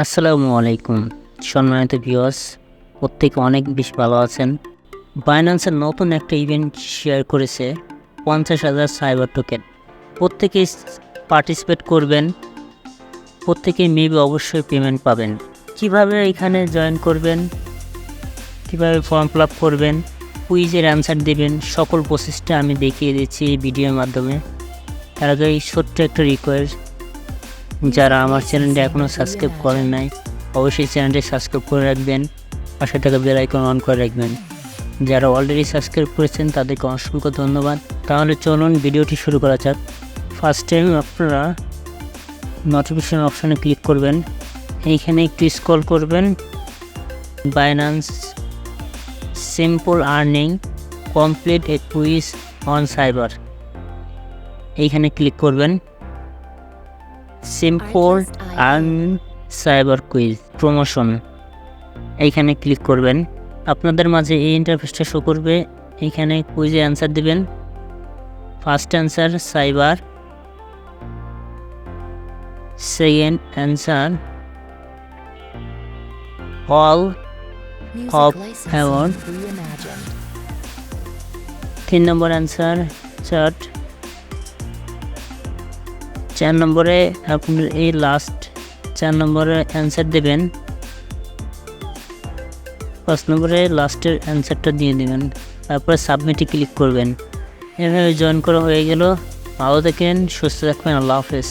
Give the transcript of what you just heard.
আসসালামু আলাইকুম সম্মানিত ভিউয়ার্স, প্রত্যেকে অনেক বেশি ভালো আছেন। বাইন্যান্সের নতুন একটা ইভেন্ট শেয়ার করেছে 50,000 সাইবার টোকেন। প্রত্যেকেই পার্টিসিপেট করবেন, প্রত্যেকেই মেবি অবশ্যই পেমেন্ট পাবেন। কিভাবে এখানে জয়েন করবেন, কিভাবে ফর্ম ফিল আপ করবেন, কুইজের অ্যান্সার দেবেন, সকল প্রসেসটা আমি দেখিয়ে দিচ্ছি এই ভিডিওর মাধ্যমে। তার আগে এই ছোট্ট একটা রিকোয়েস্ট, যারা আমার চ্যানেলটা এখনও সাবস্ক্রাইব করেন নাই অবশ্যই চ্যানেলটি সাবস্ক্রাইব করে রাখবেন, পাশে থাকা বেল আইকন অন করে রাখবেন। যারা অলরেডি সাবস্ক্রাইব করেছেন তাদেরকে অসংখ্য ধন্যবাদ। তাহলে চলুন ভিডিওটি শুরু করা যাক। ফার্স্ট টাইম আপনারা নোটিফিকেশন অপশানে ক্লিক করবেন, এইখানে একটু স্ক্রল করবেন। Binance simple earning complete A quiz on cyber, এইখানে ক্লিক করবেন। Simple earn cyber quiz promotion, এইখানে ক্লিক করবেন। আপনাদের মাঝে এই ইন্টারফেসটা শো করবে। এইখানে কুইজে অ্যান্সার দেবেন। First answer cyber, second answer all of award, 3 number answer chart, 4 নম্বরে আপনার এই লাস্ট 4 নম্বরে অ্যান্সার দেবেন। 5 নম্বরে লাস্টের অ্যান্সারটা দিয়ে দেবেন, তারপরে সাবমিটে ক্লিক করবেন। এভাবে জয়েন করা হয়ে গেল। ভালো থাকেন, সুস্থ থাকবেন, আল্লাহ হাফেজ।